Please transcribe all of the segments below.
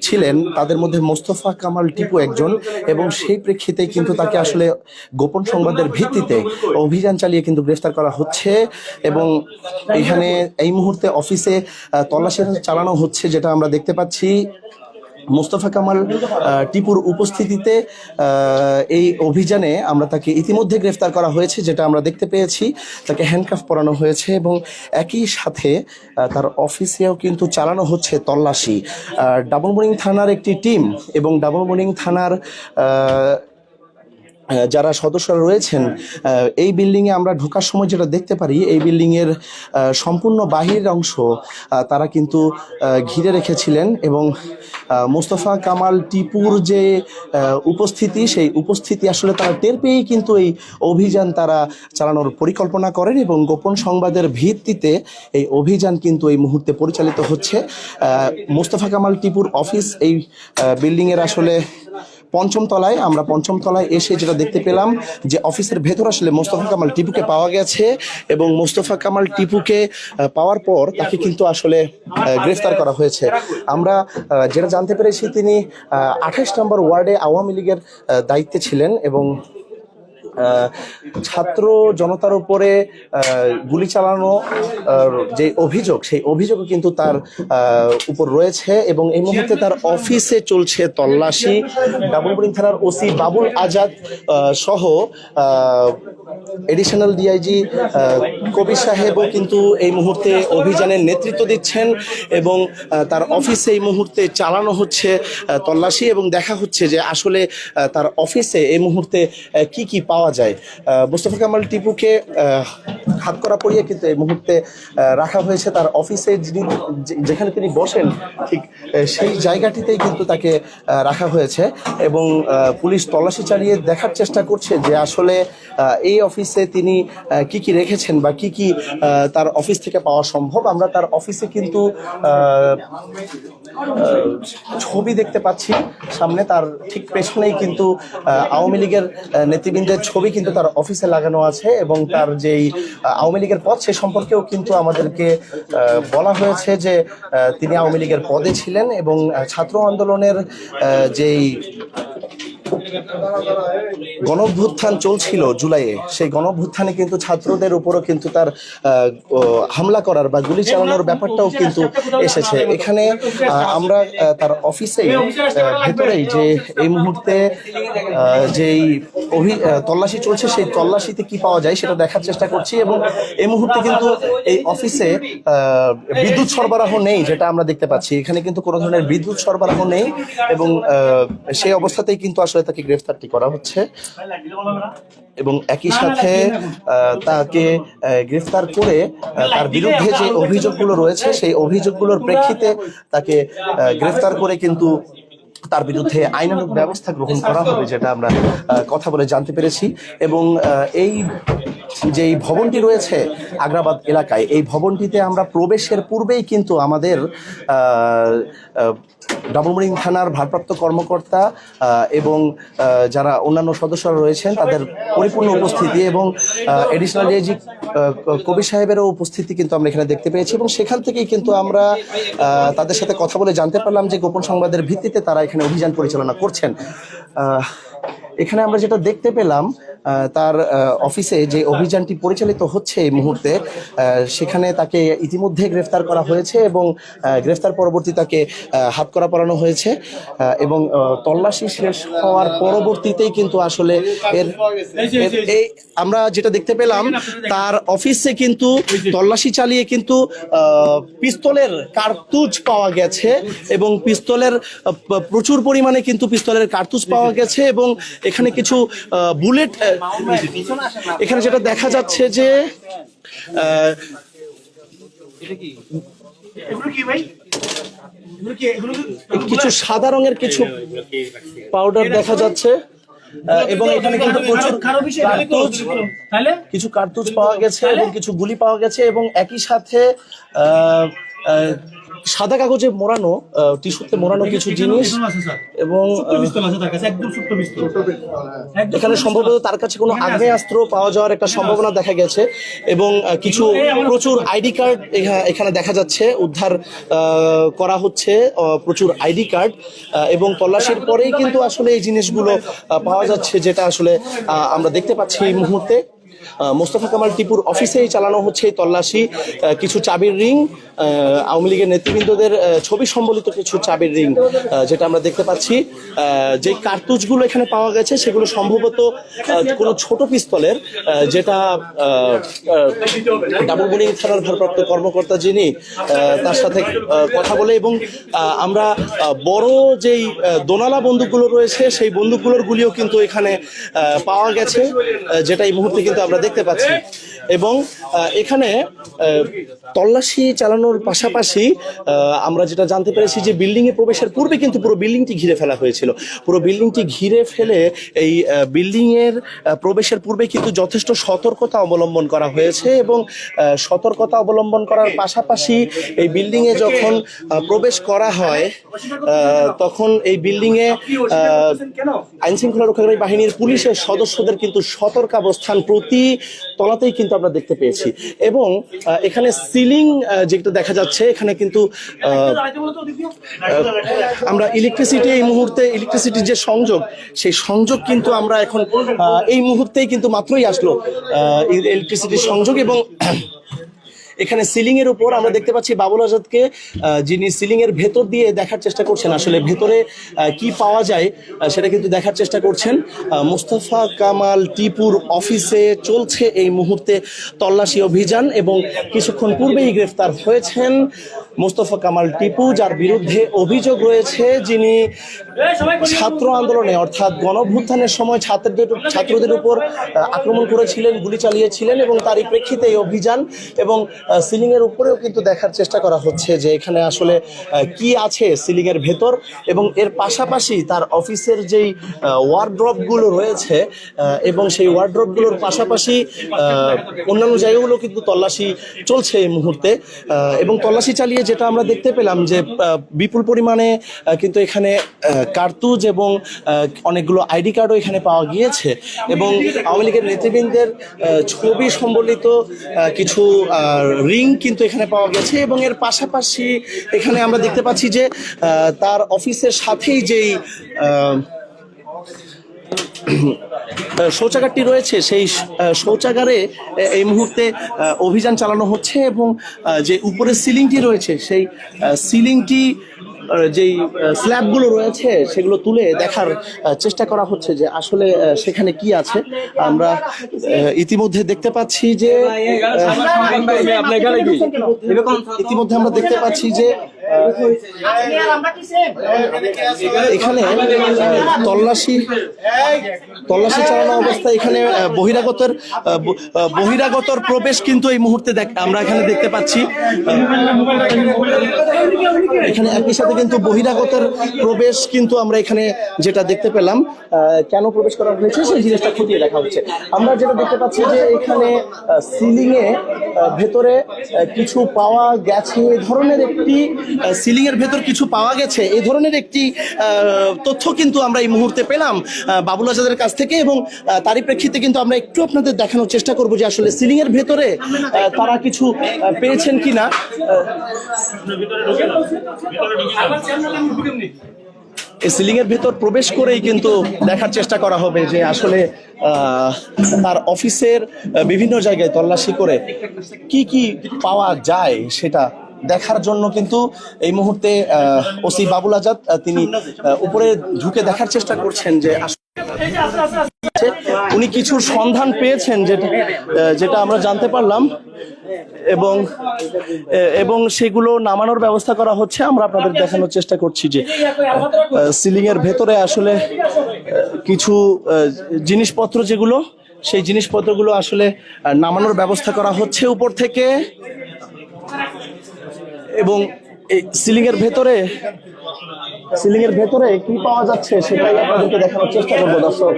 ছিলেন, তাদের মধ্যে মোস্তফা কামাল টিপু একজন, এবং সেই প্রেক্ষিতে কিন্তু তাকে আসলে গোপন সংবাদের ভিত্তিতে অভিযান চালিয়ে কিন্তু গ্রেফতার করা হচ্ছে। এবং এখানে এই মুহূর্তে অফিসে তল্লাশি চালানো হচ্ছে, যেটা আমরা দেখতে পাচ্ছি। মোস্তফা কামাল টিপুর উপস্থিতিতে এই অভিযানে আমরা তাকে ইতিমধ্যে গ্রেফতার করা হয়েছে, যেটা আমরা দেখতে পেয়েছি। তাকে হ্যান্ডকাফ পরানো হয়েছে এবং একই সাথে তার অফিসেও কিন্তু চালানো হচ্ছে তল্লাশি। ডাবল মর্নিং থানার একটি টিম এবং ডাবল মর্নিং থানার যারা সদস্যরা রয়েছেন, এই বিল্ডিংয়ে আমরা ঢোকার সময় যেটা দেখতে পারি, এই বিল্ডিংয়ের সম্পূর্ণ বাহিরের অংশ তারা কিন্তু ঘিরে রেখেছিলেন। এবং মোস্তফা কামাল টিপুর যে উপস্থিতি, সেই উপস্থিতি আসলে তারা টের পেয়েই কিন্তু এই অভিযান তারা চালানোর পরিকল্পনা করেন, এবং গোপন সংবাদের ভিত্তিতে এই অভিযান কিন্তু এই মুহূর্তে পরিচালিত হচ্ছে। মোস্তফা কামাল টিপুর অফিস এই বিল্ডিংয়ের আসলে পঞ্চম তলায়। আমরা পঞ্চম তলায় এসে যেটা দেখতে পেলাম যে অফিসের ভেতর আসলে মোস্তফা কামাল টিপুকে পাওয়া গেছে, এবং মোস্তফা কামাল টিপুকে পাওয়ার পর তাকে কিন্তু আসলে গ্রেফতার করা হয়েছে। আমরা যেটা জানতে পেরেছি, তিনি 28 নম্বর ওয়ার্ডে আওয়ামী লীগের দায়িত্বে ছিলেন, এবং ছাত্র জনতার উপরে গুলি চালানো যে অভিযোগ, সেই অভিযোগও কিন্তু তার উপর রয়েছে। এবং এই মুহূর্তে তার অফিসে চলছে তল্লাশি। ডাবল মর্নিং থানার ওসি বাবুল আজাদ সহ এডিশনাল ডিআইজি কবির সাহেবও কিন্তু এই মুহূর্তে অভিযানের নেতৃত্ব দিচ্ছেন, এবং তার অফিসে এই মুহূর্তে চালানো হচ্ছে তল্লাশি, এবং দেখা হচ্ছে যে আসলে তার অফিসে এই মুহূর্তে কি কি পাওয়া যায়। মোস্তফা কামাল টিপুকে হাতকড়া পরিয়ে কিন্তু এই মুহূর্তে রাখা হয়েছে তার অফিসে, যেখানে তিনি বসেন ঠিক সেই জায়গাটিতেই কিন্তু তাকে রাখা হয়েছে। এবং পুলিশ তল্লাশি চালিয়ে দেখার চেষ্টা করছে যে আসলে এই অফিসে তিনি কি কি রেখেছেন বা কি কি তার অফিস থেকে পাওয়া সম্ভব। আমরা তার অফিসে কিন্তু ছবি দেখতে পাচ্ছি সামনে, তার ঠিক পেছনেই কিন্তু আওয়ামী লীগের নেতৃবৃন্দের ছবি কিন্তু তার অফিসে লাগানো আছে, এবং তার যেই আওয়ামী লীগের পদ সে সম্পর্কেও কিন্তু আমাদেরকে বলা হয়েছে যে তিনি আওয়ামী লীগের পদে ছিলেন, এবং ছাত্র আন্দোলনের যেই গণঅভ্যুত্থান চলছিল জুলাইয়ে, সেই গণঅভ্যুত্থানে কিন্তু ছাত্রদের উপরও কিন্তু তার হামলা করার বা গুলি চালানোর ব্যাপারটাও কিন্তু এসেছে। এখানে আমরা তার অফিসেই ভেতরেই যে এই মুহূর্তে যেই তল্লাশি চলছে, সেই তল্লাশিতে কি পাওয়া যায় সেটা দেখার চেষ্টা করছি। এবং এই মুহূর্তে কিন্তু এই অফিসে বিদ্যুৎ সরবরাহ নেই, যেটা আমরা দেখতে পাচ্ছি। এখানে কিন্তু কোনো ধরনের বিদ্যুৎ সরবরাহ নেই, এবং সেই অবস্থাতেই কিন্তু আসলে তাকে গ্রেফতারটি করা হচ্ছে। এবং একই সাথে তাকে গ্রেফতার করে তার বিরুদ্ধে যে অভিযোগগুলো রয়েছে, সেই অভিযোগগুলোর প্রেক্ষিতে তাকে গ্রেফতার করে কিন্তু তার বিরুদ্ধে আইনানুগ ব্যবস্থা গ্রহণ করা হবে, যেটা আমরা কথা বলে জানতে পেরেছি। এবং এই যে ভবনটি রয়েছে আগ্রাবাদ এলাকায়, এই ভবনটিতে আমরা প্রবেশের পূর্বেই কিন্তু আমাদের ডাবল মর্নিং থানার ভারপ্রাপ্ত কর্মকর্তা এবং যারা অন্যান্য সদস্যরা রয়েছেন তাদের পরিপূর্ণ উপস্থিতি, এবং এডিশনাল ডিআইজি কবির সাহেবেরও উপস্থিতি কিন্তু আমরা এখানে দেখতে পেয়েছি। এবং সেখান থেকেই কিন্তু আমরা তাদের সাথে কথা বলে জানতে পারলাম যে গোপন সংবাদের ভিত্তিতে তারা এখানে অভিযান পরিচালনা করছেন। এখানে আমরা যেটা দেখতে পেলাম, তার অফিসে যে অভিযানটি পরিচালিত হচ্ছে এই মুহূর্তে, সেখানে তাকে ইতিমধ্যে গ্রেফতার করা হয়েছে, এবং গ্রেফতার পরবর্তী তাকে হাতকড়া পরানো হয়েছে। এবং তল্লাশি শেষ হওয়ার পরবর্তীতেই কিন্তু আসলে এই আমরা যেটা দেখতে পেলাম, তার অফিসে কিন্তু তল্লাশি চালিয়ে কিন্তু পিস্তলের কার্তুজ পাওয়া গেছে, এবং পিস্তলের প্রচুর পরিমাণে কিন্তু পিস্তলের কার্তুজ পাওয়া গেছে। এবং এখানে কিছু বুলেট, এখানে যেটা দেখা যাচ্ছে যে কিছু সাদা রঙের কিছু পাউডার দেখা যাচ্ছে, এবং এখানে কিন্তু প্রচুর কিছু কার্তুজ পাওয়া গেছে এবং কিছু গুলি পাওয়া গেছে। এবং একই সাথে সাদা কাগজে মোড়ানো, টিস্যুতে মোড়ানো কিছু জিনিস, এবং এখানে সম্ভবত তার কাছে কোনো আগ্নেয়াস্ত্র পাওয়া যাওয়ার একটা সম্ভাবনা দেখা গেছে, এবং কিছু প্রচুর আইডি কার্ড এখানে দেখা যাচ্ছে উদ্ধার করা হচ্ছে, প্রচুর আইডি কার্ড, এবং তল্লাশির পরেই কিন্তু আসলে এই জিনিসগুলো পাওয়া যাচ্ছে, যেটা আসলে আমরা দেখতে পাচ্ছি এই মুহূর্তে। মোস্তফা কামাল টিপুর অফিসেই চালানো হচ্ছে এই তল্লাশি। কিছু চাবির রিং, আওয়ামী লীগের নেতৃবৃন্দদের ছবি সম্বলিত কিছু চাবির রিং যেটা আমরা দেখতে পাচ্ছি। যে কার্তুজগুলো এখানে পাওয়া গেছে সেগুলো সম্ভবত কোনো ছোট পিস্তলের, যেটা ডাবল বোলিং থানার ভারপ্রাপ্ত কর্মকর্তা যিনি তার সাথে কথা বলে, এবং আমরা বড় যেই দোনালা বন্দুকগুলো রয়েছে সেই বন্দুকগুলোর গুলিও কিন্তু এখানে পাওয়া গেছে, যেটা এই মুহূর্তে কিন্তু আমরা দেখতে পাচ্ছি। এবং এখানে তল্লাশি চালানোর পাশাপাশি আমরা যেটা জানতে পেরেছি যে বিল্ডিং এ প্রবেশের পূর্বে কিন্তু পুরো বিল্ডিংটি ঘিরে ফেলা হয়েছিল। পুরো বিল্ডিংটি ঘিরে ফেলে এই বিল্ডিং এর প্রবেশের পূর্বে কিন্তু যথেষ্ট সতর্কতা অবলম্বন করা হয়েছে, এবং সতর্কতা অবলম্বন করার পাশাপাশি এই বিল্ডিং এ যখন প্রবেশ করা হয় তখন এই বিল্ডিং এ আইন শৃঙ্খলা রক্ষাকারী বাহিনীর পুলিশের সদস্যদের কিন্তু সতর্কাবস্থান প্রতি তলাতেই কিন্তু আমরা দেখতে পেয়েছি। এবং এখানে সিলিং যেটা দেখা যাচ্ছে, এখানে কিন্তু আমরা ইলেকট্রিসিটি, এই মুহূর্তে ইলেকট্রিসিটির যে সংযোগ, সেই সংযোগ কিন্তু আমরা এখন এই মুহূর্তেই কিন্তু মাত্রই আসলো ইলেকট্রিসিটির সংযোগ। এবং এখানে সিলিং এর উপর আমরা দেখতে পাচ্ছি বাবুল আজাদকে, যিনি সিলিং এর ভেতর দিয়ে দেখার চেষ্টা করছেন আসলে ভেতরে কি পাওয়া যায় সেটা কিন্তু দেখার চেষ্টা করছেন। মোস্তফা কামাল টিপুর অফিসে চলছে এই মুহূর্তে তল্লাশি অভিযান, এবং কিছুক্ষণ পূর্বেই গ্রেফতার হয়েছেন মোস্তফা কামাল টিপু, যার বিরুদ্ধে অভিযোগ রয়েছে যিনি ছাত্র আন্দোলনে অর্থাৎ গণঅভ্যুত্থানের সময় ছাত্রদের উপর আক্রমণ করেছিলেন, গুলি চালিয়েছিলেন, এবং তারই প্রেক্ষিতে এই অভিযান। এবং সিলিং এর উপরেও কিন্তু দেখার চেষ্টা করা হচ্ছে যে এখানে আসলে কি আছে সিলিং এর ভেতর, এবং এর পাশাপাশি তার অফিসের যেই ওয়ার্ড্রপ গুলো রয়েছে এবং সেই ওয়ার্ড্রপ গুলোর পাশাপাশি অন্যান্য জায়গাগুলো কিন্তু তল্লাশি চলছে এই মুহূর্তে। এবং তল্লাশি চালিয়ে যেটা আমরা দেখতে পেলাম যে বিপুল পরিমাণে কিন্তু এখানে কার্তুজ এবং অনেকগুলো আইডি কার্ডও এখানে পাওয়া গিয়েছে, এবং আওয়ামী লীগের নেতৃবৃন্দের ছবি সম্বলিত কিছু রিং কিন্তু এখানে পাওয়া গেছে। এবং এর পাশাপাশি এখানে আমরা দেখতে পাচ্ছি যে তার অফিসের সাথেই যেই শৌচাগারটি রয়েছে সেই শৌচাগারে এই মুহূর্তে অভিযান চালানো হচ্ছে, এবং যে উপরে সিলিংটি রয়েছে সেই সিলিংটি যেই স্ল্যাবগুলো রয়েছে সেগুলো তুলে দেখার চেষ্টা করা হচ্ছে যে আসলে সেখানে কি আছে। আমরা ইতিমধ্যে দেখতে পাচ্ছি যে এখানে তল্লাশি চালানো অবস্থায় এখানে বহিরাগতর প্রবেশ কিন্তু এই মুহূর্তে আমরা এখানে দেখতে পাচ্ছি। এখানে একই সাথে কিন্তু বহিরাগতের প্রবেশ কিন্তু আমরা এখানে যেটা দেখতে পেলাম, কেন প্রবেশ করা হয়েছে সেই জিনিসটা খতিয়ে দেখা হচ্ছে। আমরা যেটা দেখতে পাচ্ছি যে এখানে সিলিং এ ভেতরে কিছু পাওয়া গেছে, এই ধরনের একটি সিলিং এর ভেতর কিছু পাওয়া গেছে এই ধরনের একটি তথ্য কিন্তু আমরা এই মুহূর্তে পেলাম বাবুল আজাদের কাছ থেকে, এবং তারই প্রেক্ষিতে কিন্তু আমরা একটু আপনাদের দেখানোর চেষ্টা করব যে আসলে সিলিং এর ভেতরে তারা কিছু পেয়েছেন কিনা। এই সিলিং এর ভেতর প্রবেশ করেই কিন্তু দেখার চেষ্টা করা হবে যে আসলে তার অফিসের বিভিন্ন জায়গায় তল্লাশি করে কি কি পাওয়া যায় সেটা দেখার জন্য কিন্তু এই মুহূর্তে ওসি বাবুল আজাদ তিনি উপরে ঢুকে দেখার চেষ্টা করছেন যে উনি কিছুর সন্ধান পেয়েছেন যেটা আমরা জানতে পারলাম, এবং সেগুলো নামানোর ব্যবস্থা করা হচ্ছে। আমরা আপনাদের দেখানোর চেষ্টা করছি যে সিলিং এর ভেতরে আসলে কিছু জিনিসপত্র যেগুলো সেই জিনিসপত্রগুলো আসলে নামানোর ব্যবস্থা করা হচ্ছে উপর থেকে, এবং এই সিলিং এর ভেতরে কি পাওয়া যাচ্ছে সেটাই আপনাদেরকে দেখানোর চেষ্টা করবো দর্শক।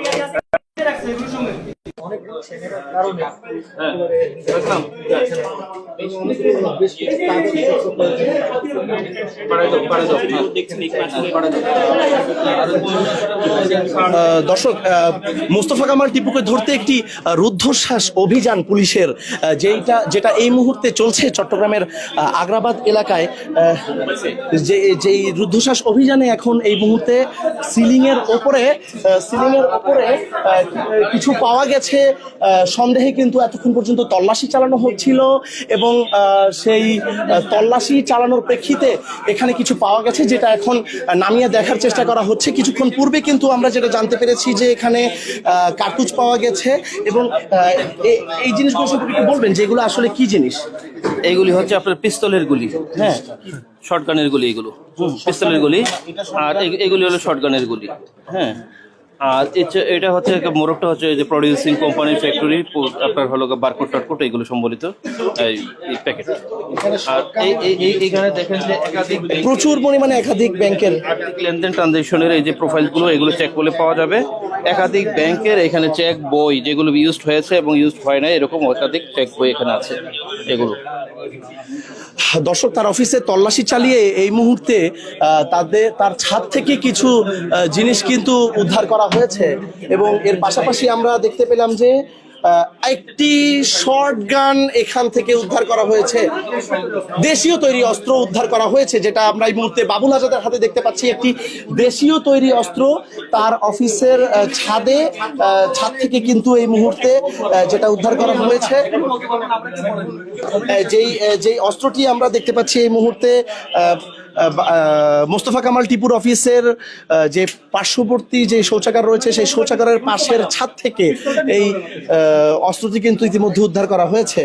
দর্শক, মোস্তফা কামাল টিপুকে ধরতে একটি রুদ্ধশ্বাস অভিযান পুলিশের যেটা এই মুহূর্তে চলছে চট্টগ্রামের আগ্রাবাদ এলাকায়। যেই রুদ্ধশ্বাস অভিযানে এখন এই মুহূর্তে সিলিং এর ওপরে কিছু পাওয়া গেছে সন্দেহে, কিন্তু এতক্ষণ পর্যন্ত তল্লাশি চালানো হচ্ছিল এবং সেই তল্লাশি চালানোর প্রেক্ষিতে এখানে কিছু পাওয়া গেছে, যেটা এখন নামিয়ে দেখার চেষ্টা করা হচ্ছে। কিছুক্ষণ পূর্বে কিন্তু আমরা যেটা জানতে পেরেছি যে এখানে কার্তুজ পাওয়া গেছে এবং এই জিনিসগুলো সম্পর্কে বলবেন যে এগুলো আসলে কি জিনিস? এইগুলি হচ্ছে আপনার পিস্তলের গুলি, হ্যাঁ, শর্টগানের গুলি, এগুলো পিস্তলের গুলি, আর এগুলি হলো শর্টগানের গুলি, হ্যাঁ। আর এটা হচ্ছে মোরগটা হচ্ছে যে প্রডিউসিং কোম্পানি ফ্যাক্টরি আপনার হলো বারকোড টারকোড এগুলো সম্বলিত এই প্যাকেট। আর এইখানে দেখেন যে একাধিক প্রচুর পরিমাণে একাধিক ব্যাংকের লেনদেন ট্রানজাকশনের এই যে প্রোফাইলগুলো, এগুলো চেক করলে পাওয়া যাবে। একাধিক ব্যাংকের এখানে চেক বই যেগুলো ইউজড হয়েছে এবং ইউজড হয় না, এরকম একাধিক চেক বই এখানে আছে এগুলো। দর্শক, তার অফিসে তল্লাশি চালিয়ে এই মুহূর্তে তার ছাদ থেকে কিছু জিনিস কিন্তু উদ্ধার করা হয়েছে এবং এর পাশাপাশি আমরা দেখতে পেলাম যে একটি শর্ট গান এখান থেকে উদ্ধার করা হয়েছে, দেশীয় তৈরি অস্ত্র উদ্ধার করা হয়েছে, যেটা আমরা এই মুহূর্তে বাবুল আজাদের হাতে দেখতে পাচ্ছি। একটি দেশীয় তৈরি অস্ত্র তার অফিসের ছাদ থেকে কিন্তু এই মুহূর্তে যেটা উদ্ধার করা হয়েছে, যেই অস্ত্রটি আমরা দেখতে পাচ্ছি এই মুহূর্তে মোস্তফা কামাল টিপুর অফিসের যে পার্শ্ববর্তী যে শৌচাগার রয়েছে সেই শৌচাগারের পাশের ছাদ থেকে এই অস্ত্রটি কিন্তু ইতিমধ্যে উদ্ধার করা হয়েছে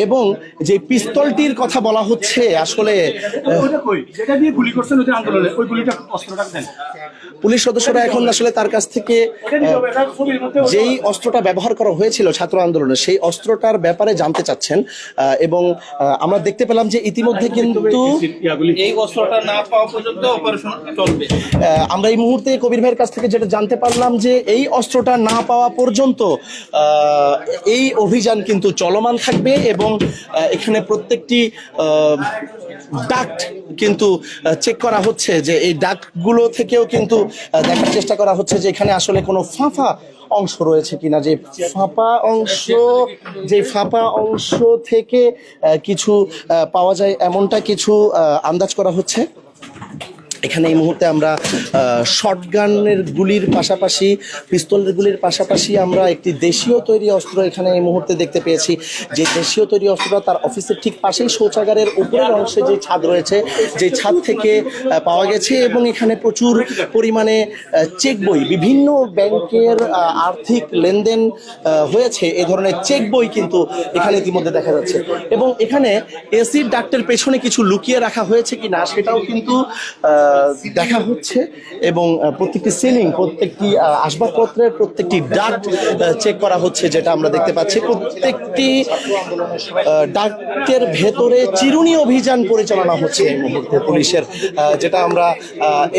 এবং যে পিস্তলটির কথা বলা হচ্ছে আসলে পুলিশ সদস্যরা এখন আসলে তার কাছ থেকে যেই অস্ত্রটা ব্যবহার করা হয়েছিল ছাত্র আন্দোলনে সেই অস্ত্রটার ব্যাপারে জানতে চাচ্ছেন এবং আমরা দেখতে পেলাম যে ইতিমধ্যে কিন্তু এই অস্ত্রটা না পাওয়া পর্যন্ত অপারেশন চলবে। আমরা এই মুহূর্তে কবির ভাইয়ের কাছ থেকে যেটা জানতে পারলাম যে এই অস্ত্রটা না পাওয়া পর্যন্ত এই অভিযান কিন্তু চলমান থাকবে এবং এখানে প্রত্যেকটি ডাক্ট কিন্তু চেক করা হচ্ছে, যে এই ডাক্টগুলো থেকেও কিন্তু দেখার চেষ্টা করা হচ্ছে যে এখানে আসলে কোনো ফাঁপা অংশ রয়েছে কিনা, যে ফাঁপা অংশ থেকে কিছু পাওয়া যায় এমনটা কিছু আন্দাজ করা হচ্ছে। এখানে এই মুহূর্তে আমরা শর্টগানের গুলির পাশাপাশি পিস্তলের গুলির পাশাপাশি আমরা একটি দেশীয় তৈরি অস্ত্র এখানে এই মুহূর্তে দেখতে পেয়েছি, যে দেশীয় তৈরি অস্ত্রটা তার অফিসের ঠিক পাশেই শৌচাগারের উপরের অংশে যে ছাদ রয়েছে যে ছাদ থেকে পাওয়া গেছে এবং এখানে প্রচুর পরিমাণে চেক বই, বিভিন্ন ব্যাংকের আর্থিক লেনদেন হয়েছে এ ধরনের চেক বই কিন্তু এখানে ইতিমধ্যে দেখা যাচ্ছে এবং এখানে এসিড ডাক্টের পেছনে কিছু লুকিয়ে রাখা হয়েছে কিনা সেটাও কিন্তু দেখা হচ্ছে এবং প্রত্যেকটি সিলিং, প্রত্যেকটি আসবাবপত্রের প্রত্যেকটি ডাক্ট চেক করা হচ্ছে, যেটা আমরা দেখতে পাচ্ছি। প্রত্যেকটি ডাক্টের ভেতরে চিরুনি অভিযান পরিচালনা হচ্ছে এই মুহূর্তে পুলিশের, যেটা আমরা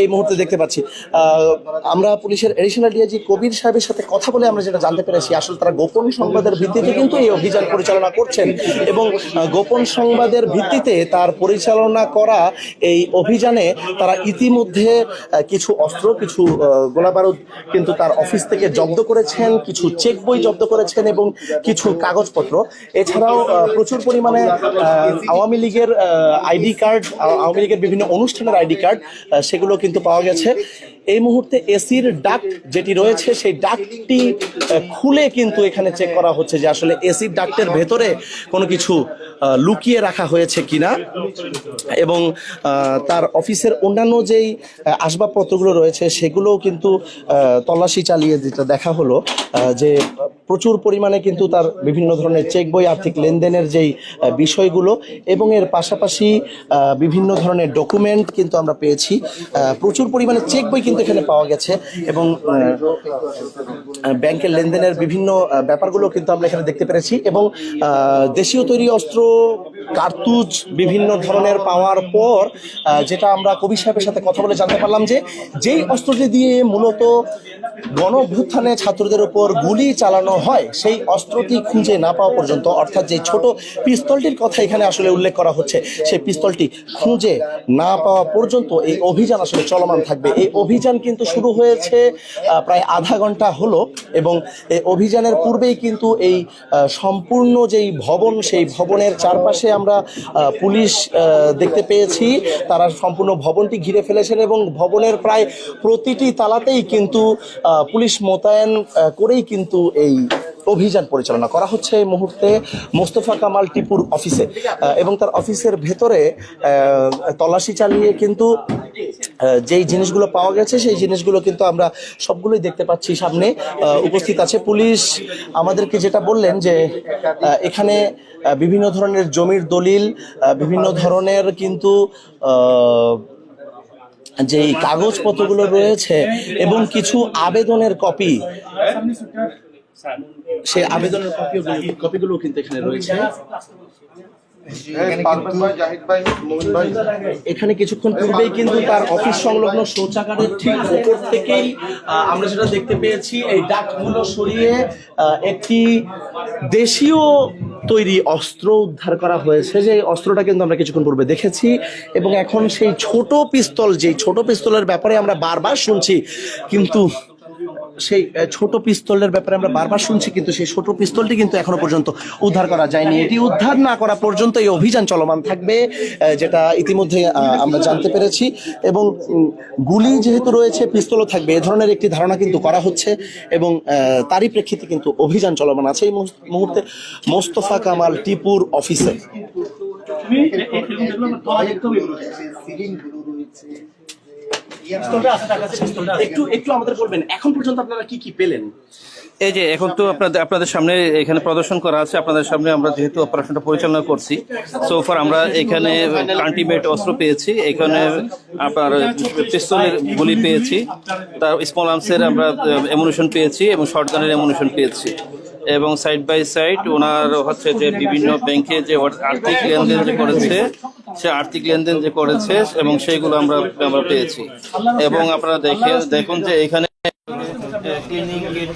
এই মুহূর্তে দেখতে পাচ্ছি। আমরা পুলিশের এডিশনাল ডিআইজি কবির সাহেবের সাথে কথা বলে আমরা যেটা জানতে পেরেছি আসলে তারা গোপন সংবাদের ভিত্তিতে কিন্তু এই অভিযান পরিচালনা করছেন এবং গোপন সংবাদের ভিত্তিতে তার পরিচালনা করা এই অভিযানে তারা ইতিমধ্যে কিছু অস্ত্র, কিছু গোলাবারুদ কিন্তু তার অফিস থেকে জব্দ করেছেন, কিছু চেক বই জব্দ করেছেন এবং কিছু কাগজপত্র। এছাড়াও প্রচুর পরিমাণে আওয়ামী লীগের আইডি কার্ড, আওয়ামী লীগের বিভিন্ন অনুষ্ঠানের আইডি কার্ড সেগুলো কিন্তু পাওয়া গেছে। এই মুহূর্তে এসির ডাক্ট যেটি রয়েছে সেই ডাক্টটি খুলে কিন্তু এখানে চেক করা হচ্ছে যে আসলে এসির ডাক্টের ভেতরে কোনো কিছু লুকিয়ে রাখা হয়েছে কিনা এবং তার অফিসের অন্যান্য যেই আসবাবপত্রগুলো রয়েছে সেগুলোও কিন্তু তল্লাশি চালিয়ে যেটা দেখা হলো যে প্রচুর পরিমাণে কিন্তু তার বিভিন্ন ধরনের চেক বই, আর্থিক লেনদেনের যেই বিষয়গুলো এবং এর পাশাপাশি বিভিন্ন ধরনের ডকুমেন্ট কিন্তু আমরা পেয়েছি। প্রচুর পরিমাণে চেক বই কিন্তু এখানে পাওয়া গেছে এবং ব্যাংকের লেনদেনের বিভিন্ন ব্যাপারগুলো কিন্তু আমরা এখানে দেখতে পেরেছি এবং দেশীয় তৈরি অস্ত্র কার্তুজ বিভিন্ন ধরনের পাওয়ার পর যেটা আমরা কবির সাহেবের সাথে কথা বলে জানতে পারলাম যে যেই অস্ত্রটি দিয়ে মূলত গণ অভ্যুত্থানে ছাত্রদের উপর গুলি চালানো হয় সেই অস্ত্রটি খুঁজে না পাওয়া পর্যন্ত, অর্থাৎ যে ছোট পিস্তলটির কথা এখানে আসলে উল্লেখ করা হচ্ছে, সেই পিস্তলটি খুঁজে না পাওয়া পর্যন্ত এই অভিযান আসলে চলমান থাকবে। এই অভিযান কিন্তু শুরু হয়েছে প্রায় আধা ঘন্টা হলো এবং এই অভিযানের পূর্বেই কিন্তু এই সম্পূর্ণ যেই ভবন, সেই ভবনের চারপাশে আমরা পুলিশ দেখতে পেয়েছি। তারা সম্পূর্ণ ভবনটি ঘিরে ফেলেছেন এবং ভবনের প্রায় প্রতিটি তালাতেই কিন্তু পুলিশ মোতায়েন করেই কিন্তু এই অভিযান পরিচালনা করা হচ্ছে এই মুহূর্তে মোস্তফা কামাল টিপুর অফিসে এবং তার অফিসের ভেতরে তল্লাশি চালিয়ে কিন্তু যেই জিনিসগুলো পাওয়া গেছে সেই জিনিসগুলো কিন্তু আমরা সবগুলোই দেখতে পাচ্ছি সামনে উপস্থিত আছে। পুলিশ আমাদেরকে যেটা বললেন যে এখানে বিভিন্ন ধরনের জমির দলিল, বিভিন্ন ধরনের কিন্তু যেই কাগজপত্রগুলো রয়েছে এবং কিছু আবেদনের কপি, সেই আবেদনের কপিগুলো কিন্তু এখানে রয়েছে। এখানে কিছুক্ষণ পূর্বেই কিন্তু তার অফিস সংলগ্ন শৌচাগারের ঠিক উপর থেকেই আমরা যেটা দেখতে পেয়েছি, এই ডাকগুলো সরিয়ে একটি দেশীয় তৈরি অস্ত্র উদ্ধার করা হয়েছে। যে অস্ত্রটা কিন্তু আমরা কিছুক্ষণ পূর্বে দেখেছি এবং এখন সেই ছোট পিস্তল, যেই ছোট পিস্তলের ব্যাপারে আমরা বারবার শুনছি, কিন্তু সেই ছোট পিস্তলের ব্যাপারে আমরা বারবার শুনছি কিন্তু সেই ছোট পিস্তলটি কিন্তু এখনো পর্যন্ত উদ্ধার করা যায়নি। এটি উদ্ধার না করা পর্যন্ত এই অভিযান চলমান থাকবে, যেটা ইতিমধ্যে আমরা জানতে পেরেছি। এবং গুলি যেহেতু রয়েছে, পিস্তলও থাকবে, এ ধরনের একটি ধারণা কিন্তু করা হচ্ছে এবং তারই প্রেক্ষিতে কিন্তু অভিযান চলমান আছে এই মুহূর্তে মোস্তফা কামাল টিপুর অফিসে। একটু আমাদের বলবেন এখন পর্যন্ত আপনারা কি কি পেলেন? এই যে এখন তো আপনাদের সামনে এখানে প্রদর্শন করা আছে, আপনাদের সামনে আমরা যেহেতু অপারেশনটা পরিচালনা করছি, সোফার আমরা এখানে কান্টিমেট অস্ত্র পেয়েছি, এখানে আপনার পিস্তলের গুলি পেয়েছি, তার স্মল আর্মসের আমরা অ্যামুনিশন পেয়েছি এবং শর্টগানের অ্যামুনিশন পেয়েছি এবং সাইড বাই সাইড ওনার হচ্ছে যে বিভিন্ন ব্যাংকে যে আর্থিক লেনদেন যে করেছে, সে আর্থিক লেনদেন যে করেছে এবং সেইগুলো আমরা পেয়েছি। এবং আপনারা দেখুন যে এখানে ক্লিনিং কিট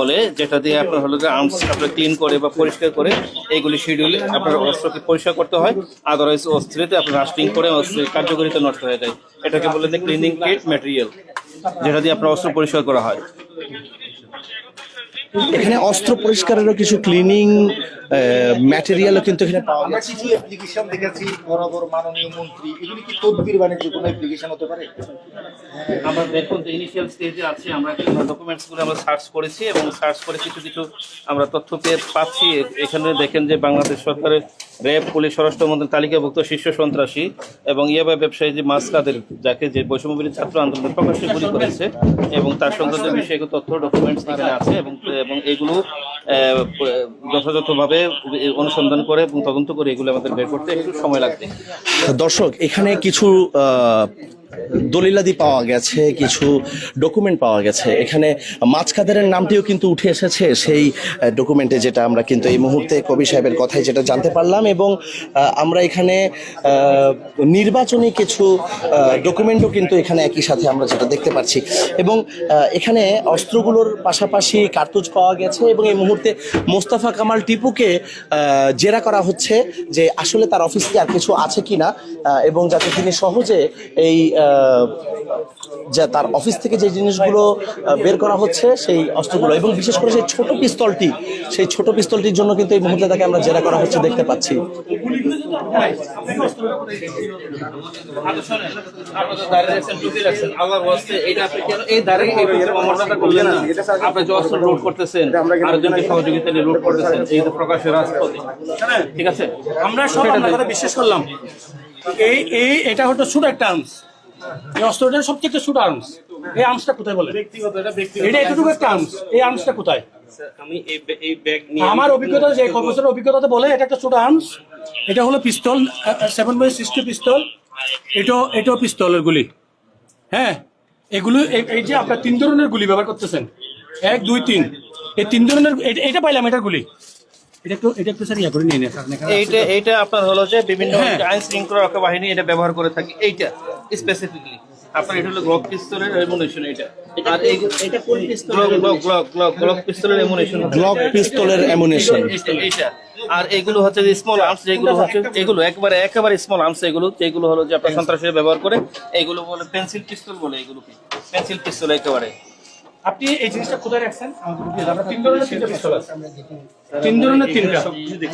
বলে, যেটা দিয়ে আপনার হলো যে আর্মস আপনার ক্লিন করে বা পরিষ্কার করে এইগুলি শিডিউলে আপনার অস্ত্রকে পরিষ্কার করতে হয়, আদারওয়াইজ অস্ত্রেতে আপনার রাস্টিং করে অস্ত্রের কার্যকারিতা নষ্ট হয়ে যায়। এটাকে বলে যে ক্লিনিং কিট ম্যাটেরিয়াল, যেটা দিয়ে আপনার অস্ত্র পরিষ্কার করা হয়। এখানে অস্ত্র পরিষ্কারেরও কিছু ক্লিনিং ম্যাটেরিয়ালও কিন্তু এখানে পাওয়া গেছে। কিছু অ্যাপ্লিকেশন দেখেছি, বরাবর মাননীয় মন্ত্রী, এগুলি কি তদবির বাণিজ্য কোনো অ্যাপ্লিকেশন হতে পারে? আমরা দেখুন ইনিশিয়াল স্টেজে আছি, আমরা ডকুমেন্টসগুলো আমরা সার্চ করেছি এবং সার্চ করে কিছু আমরা তথ্য পাচ্ছি। এখানে দেখেন যে বাংলাদেশ সরকারের র্যাব, পুলিশ, স্বরাষ্ট্রমন্ত্রী তালিকাভুক্ত শীর্ষ সন্ত্রাসী এবং ইয়াবা ব্যবসায়ী যে মাস কাদের, যাকে যে বৈষম্যবিরোধী ছাত্র আন্দোলনে প্রকাশ্যে গুলি করেছে এবং তার সংক্রান্ত বিষয়ে তথ্য ডকুমেন্টস এখানে আছে এবং এগুলো যথাযথভাবে অনুসন্ধান করে এবং তদন্ত করে এগুলো আমাদের বের করতে একটু সময় লাগবে। দর্শক, এখানে কিছু দলিলাদি পাওয়া গেছে, কিছু ডকুমেন্ট পাওয়া গেছে। এখানে মাঝকাদারের নামটিও কিন্তু উঠে এসেছে সেই ডকুমেন্টে, যেটা আমরা কিন্তু এই মুহূর্তে কবি সাহেবের কথায় যেটা জানতে পারলাম। এবং আমরা এখানে নির্বাচনী কিছু ডকুমেন্টও কিন্তু এখানে একই সাথে আমরা যেটা দেখতে পাচ্ছি। এবং এখানে অস্ত্রগুলোর পাশাপাশি কার্তুজ পাওয়া গেছে এবং এই মুহূর্তে মোস্তফা কামাল টিপুকে জেরা করা হচ্ছে যে আসলে তার অফিসে আর কিছু আছে কিনা, এবং যাতে তিনি সহজে এই যা তার অফিস থেকে যে জিনিসগুলো বের করা হচ্ছে সেই অস্ত্রগুলো এবং বিশেষ করে সেই ছোট পিস্তলটির জন্য কিন্তু এই মুহূর্তে তাকে আমরা জেরা করা হচ্ছে দেখতে পাচ্ছি। ঠিক আছে, আমরা সব বিশ্বাস করলাম এটা হতো ছোট একটা আর্মস, এই অস্ত্রটার সবচেয়ে ছোট আর্মস। এই আর্মসটা কোথায় বলে? এটা এতটুকু একটা আর্মস, এই আর্মসটা কোথায়? আমি এই ব্যাগ নিয়ে আমার অভিজ্ঞতা, যে এক বছরের অভিজ্ঞতাতে বলে এটা একটা ছোট আর্মস। এটা হলো পিস্তল, 7.62 পিস্তল। এটাও পিস্তলের গুলি। হ্যাঁ, এগুলো এই যে আপনার 3 ধরনের গুলি ব্যবহার করতেছেন, 1, 2, 3, এই 3 ধরনের। এটা পাইলাম, এটার গুলি। এটা একটু স্যার ইয়া করে নিয়ে নেন স্যার এখানে আছে তো। এইটা আপনার হলো যে বিভিন্ন হ্যাঁ। আইন শৃঙ্খলা রক্ষা বাহিনী এটা ব্যবহার করে থাকে, এইটা স্পেসিফিকলি আপনার এটা হলো গ্লক পিস্তলের এমুনেশন, এটা আর এই গ্লক পিস্তলের এমুনেশন, গ্লক পিস্তলের অ্যামুনেশন। এইটা আর এগুলো হচ্ছে যে স্মল আর্মস, যেগুলো হচ্ছে এগুলো একেবারে স্মল আর্মস, এগুলো যেগুলো হলো যে আপনার সন্ত্রাসীরা ব্যবহার করে, এগুলো বলে পেন্সিল পিস্তল বলে, এগুলো পেন্সিল পিস্তল একেবারে। আপনি এই জিনিসটা কোথায় রাখছেন আমাদের দিয়ে আমরা 3 ধরনের 3টা পিস্তল আছে 3 ধরনের 3টা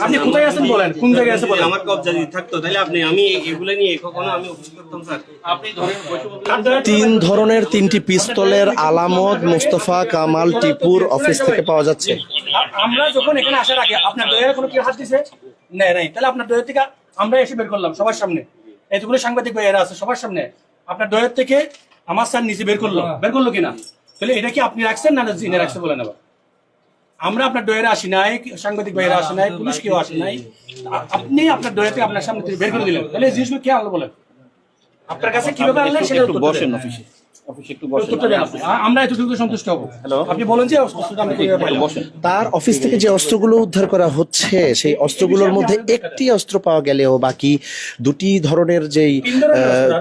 আপনি কোথায় আছেন বলেন, কোন জায়গায় আছে বলেন। আমার কবজা যদি থাকতো তাহলে আমি এগুলো নিয়ে কখনো আমি অফিস করতাম স্যার। আপনি ধরেন তিন ধরনের 3টি পিস্তলের আলামত মোস্তফা কামাল টিপুর অফিস থেকে পাওয়া যাচ্ছে। আমরা যখন এখানে আসার আগে আপনার দয়ের কোনো কি হাত দিছে নাই, তাহলে আপনার দয়ের থেকে আমরা এসে বের করলাম সবার সামনে, এতগুলো সাংবাদিক ভাইয়েরা আছে সবার সামনে, আপনার দয়ের থেকে আমার স্যার নিজে বের করলো কিনা, তাহলে এটা কি আপনি রাখছেন না জিনে রাখছে বলেন আবার। আমরা আপনার ডয়েরে আসি নাই, সাংবাদিক ভাইয়েরা আসে নাই, পুলিশ কেউ আসে নাই, আপনি আপনার ডয়ের থেকে আপনার সামনে থেকে বের করে দিলেন, তাহলে এই জিনিসগুলো কে আনলো বলেন, আপনার কাছে কিভাবে আনলেন সেটা একটু বসেন অফিসে একটু বসেন। উত্তরটা দেন আপনি। আমরা এতটুকু সন্তুষ্ট হবো। আপনি বলেন যে অস্ত্রটা আমি কিভাবে পাইলাম। বসেন। তার অফিস থেকে যে অস্ত্রগুলো উদ্ধার করা হচ্ছে সেই অস্ত্রগুলোর মধ্যে একটি অস্ত্র পাওয়া গেলেও বাকি দুটি ধরনের যেই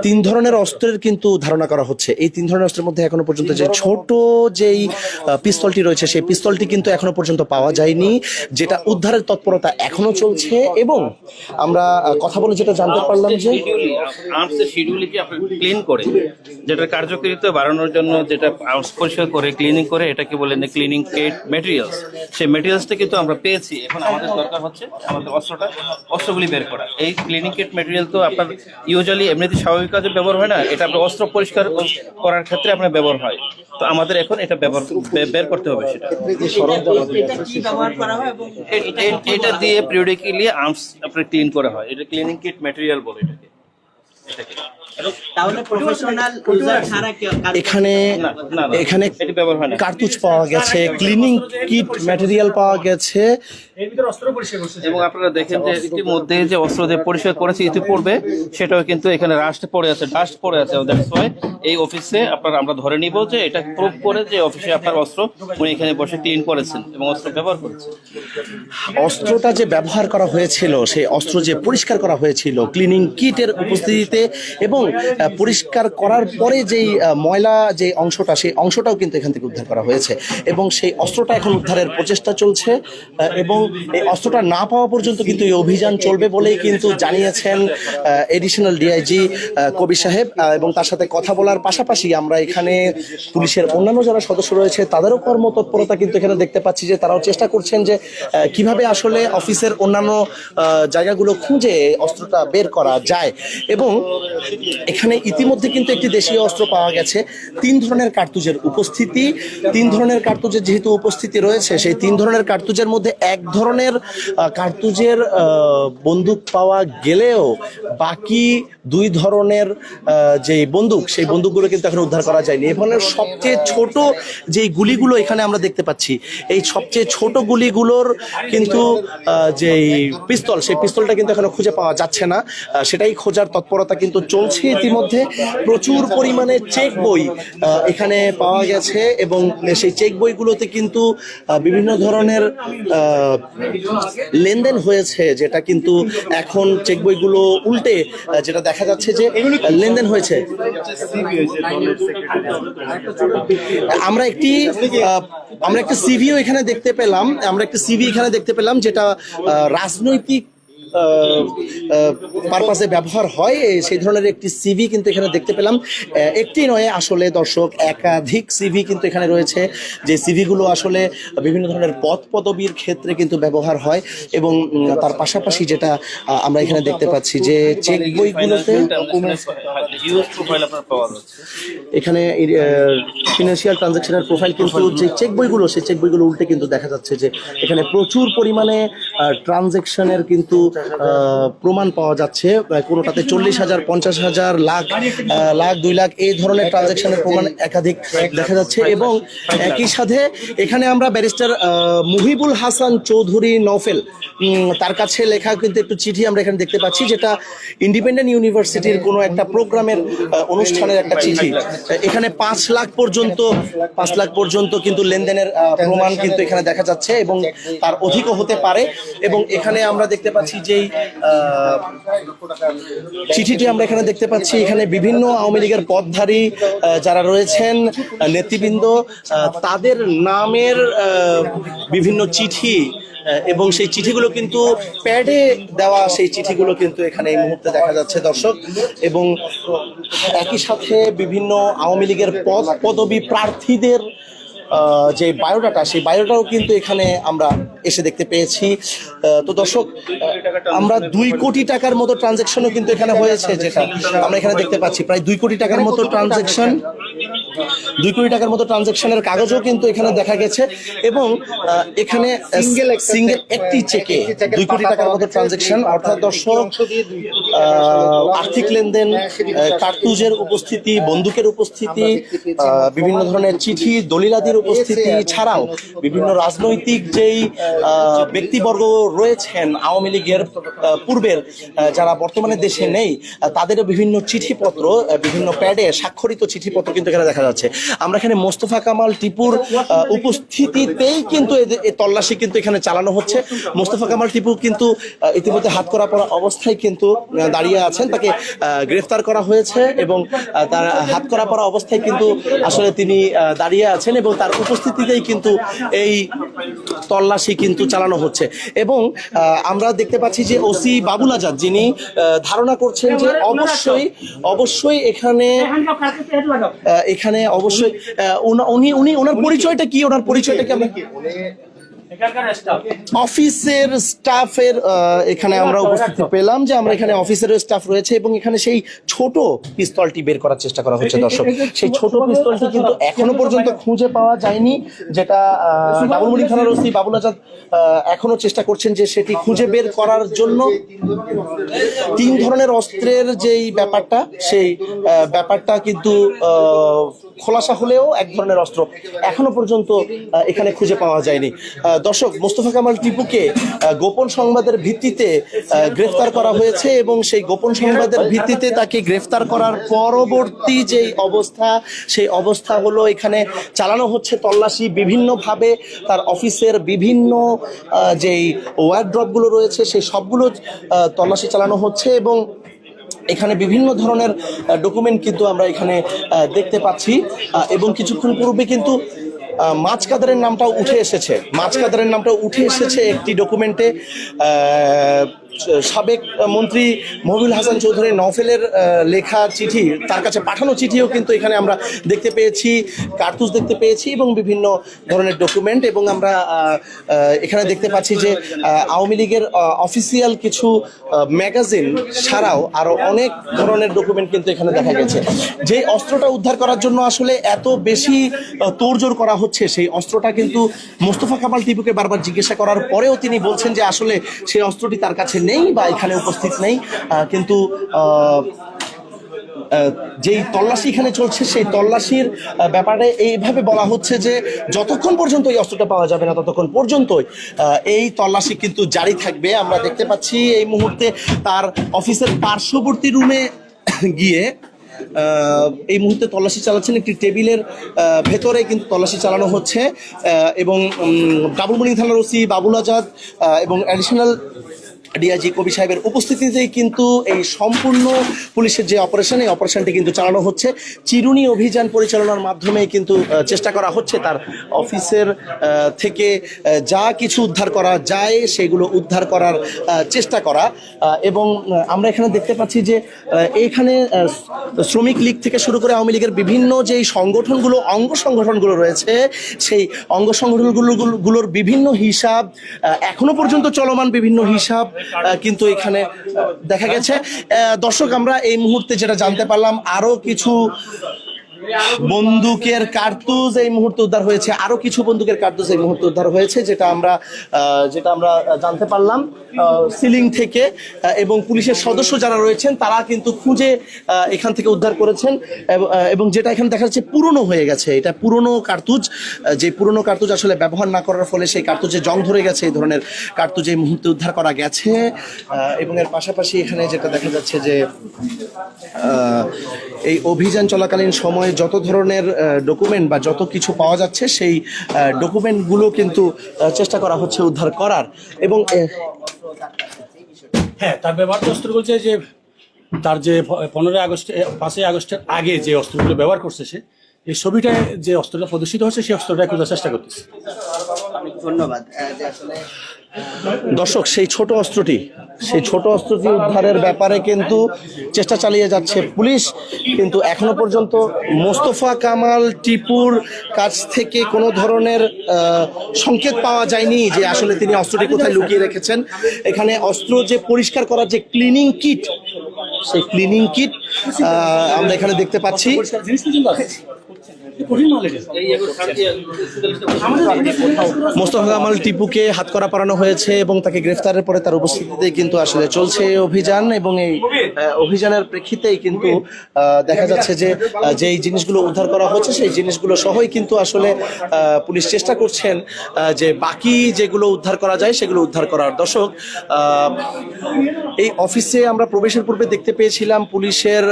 3 ধরনের অস্ত্রের কিন্তু ধারণা করা হচ্ছে। এই 3 ধরনের অস্ত্রের মধ্যে এখনো পর্যন্ত যে ছোট যেই পিস্তলটি রয়েছে সেই পিস্তলটি কিন্তু এখনো পর্যন্ত পাওয়া যায়নি, যেটা উদ্ধারের তৎপরতা এখনো চলছে। এবং আমরা কথা বলে যেটা জানতে পারলাম যে আর্মসের শিডিউলে কি আপনি ক্লিন করে, যেটা কার্যকারিতা বাড়ানোর জন্য যেটা আর্মস পরিষ্কার করে ক্লিনিং করে, এটাকে বলে ক্লিনিং কিট ম্যাটেরিয়ালস, সেই ম্যাটেরিয়ালসটা কিন্তু আমরা পেয়েছি। এখন আমাদের দরকার হচ্ছে আমাদের অস্ত্রগুলি বের করা। এই ক্লিনিং কিট ম্যাটেরিয়াল তো আপনার ইউজুয়ালি এমনিতে স্বাভাবিক কাজে ব্যবহার হয় না, এটা আপনার অস্ত্র পরিষ্কার করার ক্ষেত্রে আপনার ব্যবহার হয়। তো আমাদের এখন এটা বের করতে হবে সেটা। এটা দিয়ে পিরিয়ডিক্যালি আর্মস আপনার ক্লিন করা হয়, এটা ক্লিনিং কিট ম্যাটেরিয়াল বলে এটাকে। তাহলে প্রফেশনাল ইউজার ছাড়া এখানে না, এখানে এটি ব্যবহার হয় না। কার্তুজ পাওয়া গেছে, ক্লিনিং কিট ম্যাটেরিয়াল পাওয়া গেছে। এর ভিতরে অস্ত্র পরিষ্কার করছে এবং আপনারা দেখেন যে ইতিমধ্যে যে অস্ত্র যে পরিষ্কার করেছে ইতিপূর্বে, সেটাও কিন্তু এখানে ডাস্ট পড়ে আছে। দ্যাটস ওয়াই এই অফিসে আমরা ধরে নিব যে এটা প্রুভ করে যে অফিসে আপনার অস্ত্র উনি এখানে বসে ক্লিন করেছেন এবং অস্ত্র ব্যবহার করেছেন। অস্ত্রটা যে ব্যবহার করা হয়েছিল, সেই অস্ত্র যে পরিষ্কার করা হয়েছিল ক্লিনিং কিটের উপস্থিতিতে, এবং পরিষ্কার করার পরে যেই ময়লা যে অংশটা, সেই অংশটাও কিন্তু এখান থেকে উদ্ধার করা হয়েছে। এবং সেই অস্ত্রটা এখন উদ্ধারের প্রচেষ্টা চলছে, এবং এই অস্ত্রটা না পাওয়া পর্যন্ত কিন্তু এই অভিযান চলবে বলেই কিন্তু জানিয়েছেন এডিশনাল ডিআইজি কবির সাহেব। এবং তার সাথে কথা বলার পাশাপাশি আমরা এখানে পুলিশের অন্যান্য যারা সদস্য রয়েছে তাদেরও কর্মতৎপরতা কিন্তু এখানে দেখতে পাচ্ছি, যে তারাও চেষ্টা করছেন যে কিভাবে আসলে অফিসের অন্যান্য জায়গাগুলো খুঁজে অস্ত্রটা বের করা যায়। এবং এখানে ইতিমধ্যে কিন্তু একটি দেশীয় অস্ত্র পাওয়া গেছে। 3 ধরনের কার্তুজের উপস্থিতি, 3 ধরনের কার্তুজের যেহেতু উপস্থিতি রয়েছে, সেই 3 ধরনের কার্তুজের মধ্যে এক ধরনের কার্তুজের বন্দুক পাওয়া গেলেও বাকি 2 ধরনের যে বন্দুক, সেই বন্দুকগুলো কিন্তু এখন উদ্ধার করা যায়নি। এ ধরনের সবচেয়ে ছোট যেই গুলিগুলো এখানে আমরা দেখতে পাচ্ছি, এই সবচেয়ে ছোট গুলিগুলোর কিন্তু যেই পিস্তল, সেই পিস্তলটা কিন্তু এখনো খুঁজে পাওয়া যাচ্ছে না। সেটাই খোঁজার তৎপরতা কিন্তু চলছে। ইতিমধ্যে প্রচুর পরিমাণে চেক বই এখানে পাওয়া গেছে, এবং সেই চেক বইগুলোতে কিন্তু বিভিন্ন ধরনের লেনদেন হয়েছে, যেটা কিন্তু এখন চেক বইগুলো উল্টে যেটা দেখা যাচ্ছে যে লেনদেন হয়েছে। আমরা একটা সিভিও এখানে দেখতে পেলাম, যেটা রাজনৈতিক পারপাসে ব্যবহার হয়, সেই ধরনের একটি সিভি কিন্তু এখানে দেখতে পেলাম। একটি নয় আসলে দর্শক, একাধিক সিভি কিন্তু এখানে রয়েছে, যে সিভিগুলো আসলে বিভিন্ন ধরনের পদ পদবীর ক্ষেত্রে কিন্তু ব্যবহার হয়। এবং তার পাশাপাশি যেটা আমরা এখানে দেখতে পাচ্ছি যে চেক বইগুলোতে এখানে ফিনান্সিয়াল ট্রানজাকশনের প্রোফাইল, কিন্তু যে চেক বইগুলো, সেই চেক বইগুলো উল্টে কিন্তু দেখা যাচ্ছে যে এখানে প্রচুর পরিমাণে ট্রানজাকশনের কিন্তু প্রমাণ পাওয়া যাচ্ছে। কোনোটাতে 40,000, 50,000, লাখ 2 লাখ এই ধরনের ট্রানজাকশনের প্রমাণ একাধিক দেখা যাচ্ছে। এবং একই সাথে এখানে আমরা ব্যারিস্টার মুহিবুল হাসান চৌধুরী নওফেল, তার কাছে লেখা কিন্তু একটু চিঠি আমরা এখানে দেখতে পাচ্ছি, যেটা ইন্ডিপেন্ডেন্ট ইউনিভার্সিটির কোনো একটা প্রোগ্রামের অনুষ্ঠানের একটা চিঠি। এখানে 5 লাখ পর্যন্ত 5 লাখ পর্যন্ত কিন্তু লেনদেনের প্রমাণ কিন্তু এখানে দেখা যাচ্ছে এবং তার অধিকও হতে পারে। এবং এখানে আমরা দেখতে পাচ্ছি যেই চিঠিটি আমরা এখানে দেখতে পাচ্ছি, এখানে বিভিন্ন আওয়ামী লীগের পদধারী যারা রয়েছেন নেতৃবৃন্দ, তাদের নামের বিভিন্ন চিঠি এবং সেই চিঠিগুলো কিন্তু প্যাডে দেওয়া, সেই চিঠিগুলো কিন্তু এখানে এই মুহূর্তে দেখা যাচ্ছে দর্শক। এবং একই সাথে বিভিন্ন আওয়ামী লীগের পদবী প্রার্থীদের যে বায়োডাটা, সেই বায়োডাটাও কিন্তু এখানে আমরা এসে দেখতে পেয়েছি। তো দর্শক, আমরা 2 কোটি টাকার মতো ট্রানজ্যাকশনও কিন্তু এখানে হয়েছে, যেটা আমরা এখানে দেখতে পাচ্ছি। প্রায় 2 কোটি টাকার মতো ট্রানজ্যাকশন, 2 কোটি টাকার মতো ট্রানজ্যাকশনের কাগজও কিন্তু এখানে দেখা গেছে। এবং এখানে সিঙ্গেল একটি চেকে 2 কোটি টাকার মতো ট্রানজ্যাকশন, অর্থাৎ দর্শক আর্থিক লেনদেন, কার্তুজের উপস্থিতি, বন্দুকের উপস্থিতি, বিভিন্ন ধরনের চিঠি দলিলাদির উপস্থিতি ছাড়াও বিভিন্ন রাজনৈতিক যেই ব্যক্তিবর্গ রয়েছেন আওয়ামী লীগের পূর্বের, যারা বর্তমানে দেশে নেই, তাদেরও বিভিন্ন চিঠিপত্র, বিভিন্ন প্যাডে স্বাক্ষরিত চিঠিপত্র কিন্তু এখানে দেখা যাচ্ছে। আমরা এখানে মোস্তফা কামাল টিপুর উপস্থিতিতেই কিন্তু এই তল্লাশি কিন্তু এখানে চালানো হচ্ছে। মোস্তফা কামাল টিপু কিন্তু ইতিমধ্যে হাতকড়া পরা অবস্থায় কিন্তু দাঁড়িয়ে আছেন, তাকে গ্রেফতার করা হয়েছে এবং তার হাতকড়া পরা অবস্থায় কিন্তু আসলে তিনি দাঁড়িয়ে আছেন এবং তার উপস্থিতিতেই কিন্তু এই তল্লাশি কিন্তু চালানো হচ্ছে। এবং আমরা দেখতে পাচ্ছি যে ওসি বাবুল আজাদ, যিনি ধারণা করছেন যে অবশ্যই এখানে অবশ্যই ওনার পরিচয়টা কি, আমরা অফিসের স্টাফের এখানে আমরা উপস্থিতি পেলাম যে আমরা এখানে অফিসের স্টাফ রয়েছে এবং এখানে সেই ছোট পিস্তলটি বের করার চেষ্টা করা হচ্ছে দর্শক। সেই ছোট পিস্তলটি কিন্তু এখনো পর্যন্ত খুঁজে পাওয়া যায়নি, যেটা ডাবলমুড়ি থানার ওসি বাবুল আজাদ এখনো চেষ্টা করছেন যে সেটি খুঁজে বের করার জন্য। 3 ধরনের অস্ত্রের যেই ব্যাপারটা, সেই ব্যাপারটা কিন্তু খোলাসা হলেও 1 ধরনের অস্ত্র এখনো পর্যন্ত এখানে খুঁজে পাওয়া যায়নি। দর্শক, মোস্তফা কামাল টিপুকে গোপন সংবাদের ভিত্তিতে গ্রেফতার করা হয়েছে এবং সেই গোপন সংবাদের ভিত্তিতে তাকে গ্রেফতার করার পরবর্তী যে অবস্থা, সেই অবস্থা হলো এখানে চালানো হচ্ছে তল্লাশি। বিভিন্নভাবে তার অফিসের বিভিন্ন যেই ওয়ারড্রপগুলো রয়েছে সেই সবগুলো তল্লাশি চালানো হচ্ছে এবং এখানে বিভিন্ন ধরনের ডকুমেন্ট কিন্তু আমরা এখানে দেখতে পাচ্ছি। এবং কিছুক্ষণ পূর্বে কিন্তু মাছ কাদারের নামটাও উঠে এসেছে একটি ডকুমেন্টে। সাবেক মন্ত্রী মহিবুল হাসান চৌধুরী নওফেলের লেখা চিঠি, তার কাছে পাঠানো চিঠিও কিন্তু এখানে আমরা দেখতে পেয়েছি, কার্তুজ দেখতে পেয়েছি এবং বিভিন্ন ধরনের ডকুমেন্ট। এবং আমরা এখানে দেখতে পাচ্ছি যে আওয়ামী লীগের অফিসিয়াল কিছু ম্যাগাজিন ছাড়াও আরো অনেক ধরনের ডকুমেন্ট কিন্তু এখানে দেখা গেছে। যে অস্ত্রটা উদ্ধার করার জন্য আসলে এত বেশি তোড়জোড় করা হচ্ছে, সেই অস্ত্রটা কিন্তু মোস্তফা কামাল টিপুকে বারবার জিজ্ঞাসা করার পরেও তিনি বলছেন যে আসলে সেই অস্ত্রটি তার কাছে নেই বা এখানে উপস্থিত নেই। কিন্তু যেই তল্লাশি এখানে চলছে, সেই তল্লাশির ব্যাপারে এইভাবে বলা হচ্ছে যে যতক্ষণ পর্যন্ত এই অস্ত্রটা পাওয়া যাবে না ততক্ষণ পর্যন্ত এই তল্লাশি কিন্তু জারি থাকবে। আমরা দেখতে পাচ্ছি এই মুহূর্তে তার অফিসের পার্শ্ববর্তী রুমে গিয়ে এই মুহূর্তে তল্লাশি চালাচ্ছেন, একটি টেবিলের ভেতরে কিন্তু তল্লাশি চালানো হচ্ছে। এবং ডাবলমুড়ি থানার ওসি বাবুল আজাদ এবং অ্যাডিশনাল ডিআইজি কবি সাহেবের উপস্থিতিতেই কিন্তু এই সম্পূর্ণ পুলিশের যে অপারেশন, এই অপারেশনটি কিন্তু চালানো হচ্ছে। চিরুনি অভিযান পরিচালনার মাধ্যমে কিন্তু চেষ্টা করা হচ্ছে তার অফিসের থেকে যা কিছু উদ্ধার করা যায় সেগুলো উদ্ধার করার চেষ্টা করা। এবং আমরা এখানে দেখতে পাচ্ছি যে এইখানে শ্রমিক লীগ থেকে শুরু করে আওয়ামী লীগের বিভিন্ন যেই সংগঠনগুলো, অঙ্গ সংগঠনগুলো রয়েছে, সেই অঙ্গ সংগঠনগুলোর বিভিন্ন হিসাব এখনো পর্যন্ত চলমান, বিভিন্ন হিসাব কিন্তু এখানে দেখা গেছে। দর্শক, আমরা এই মুহূর্তে যেটা জানতে পারলাম, আরো কিছু বন্দুকের কার্তুজ এই মুহূর্তে উদ্ধার হয়েছে, আরো কিছু বন্দুকের কার্তুজ এই মুহূর্তে উদ্ধার হয়েছে, যেটা আমরা জানতে পারলাম সিলিং থেকে। এবং পুলিশের সদস্য যারা রয়েছেন তারা কিন্তু খুঁজে এখান থেকে উদ্ধার করেছেন। এবং যেটা এখানে দেখা যাচ্ছে পুরনো হয়ে গেছে, এটা পুরনো কার্তুজ, যে পুরনো কার্তুজ আসলে ব্যবহার না করার ফলে সেই কার্তুজে জং ধরে গেছে, এই ধরনের কার্তুজ এই মুহূর্তে উদ্ধার করা গেছে। এবং এর পাশাপাশি এখানে যেটা দেখা যাচ্ছে যে এই অভিযান চলাকালীন সময়ে যত ধরনের ডকুমেন্ট বা যত কিছু পাওয়া যাচ্ছে সেই ডকুমেন্টগুলো কিন্তু চেষ্টা করা হচ্ছে উদ্ধার করার। এবং হ্যাঁ, তার ব্যবহার অস্ত্র বলছে যে তার যে 15 আগস্ট 5ই আগস্টের আগে যে অস্ত্রগুলো ব্যবহার করছে সে, এই ছবিটায় যে অস্ত্রটা প্রদর্শিত হচ্ছে সেই অস্ত্রটা খোঁজার চেষ্টা করতেছে। ধন্যবাদ যে আসলে দর্শক, সেই ছোট অস্ত্রটি উদ্ধারের ব্যাপারে কিন্তু চেষ্টা চালিয়ে যাচ্ছে পুলিশ, কিন্তু এখনো পর্যন্ত মোস্তফা কামাল টিপুর কাছ থেকে কোনো ধরনের সংকেত পাওয়া যায়নি যে আসলে তিনি অস্ত্রটি কোথায় লুকিয়ে রেখেছেন। এখানে অস্ত্র যে পরিষ্কার করার যে ক্লিনিং কিট, সেই ক্লিনিং কিট আমরা এখানে দেখতে পাচ্ছি। মোস্তফা কামাল টিপুকে হাতকড়া পরানো হয়েছে এবং তাকে গ্রেফতারের পরে তার উপস্থিতিতে কিন্তু আসলে চলছে অভিযান, এবং এই অভিযানের প্রেক্ষিতেই কিন্তু দেখা যাচ্ছে যে যেই জিনিসগুলো উদ্ধার করা হচ্ছে সেই জিনিসগুলো সহই কিন্তু আসলে পুলিশ চেষ্টা করছেন যে বাকি যেগুলো উদ্ধার করা যায় সেগুলো উদ্ধার করার। দর্শক, এই অফিসে আমরা প্রবেশের পূর্বে দেখতে পেয়েছিলাম পুলিশের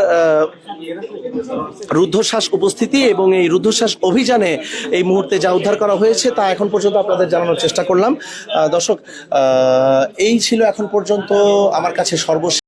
রুদ্ধশ্বাস উপস্থিতি, এবং এই রুদ্ধশ্বাস অভিযানে এই মুহূর্তে যা উদ্ধার করা হয়েছে তা এখন পর্যন্ত আপনাদের জানানোর চেষ্টা করলাম। দর্শক, এই ছিল এখন পর্যন্ত আমার কাছে সর্বশেষ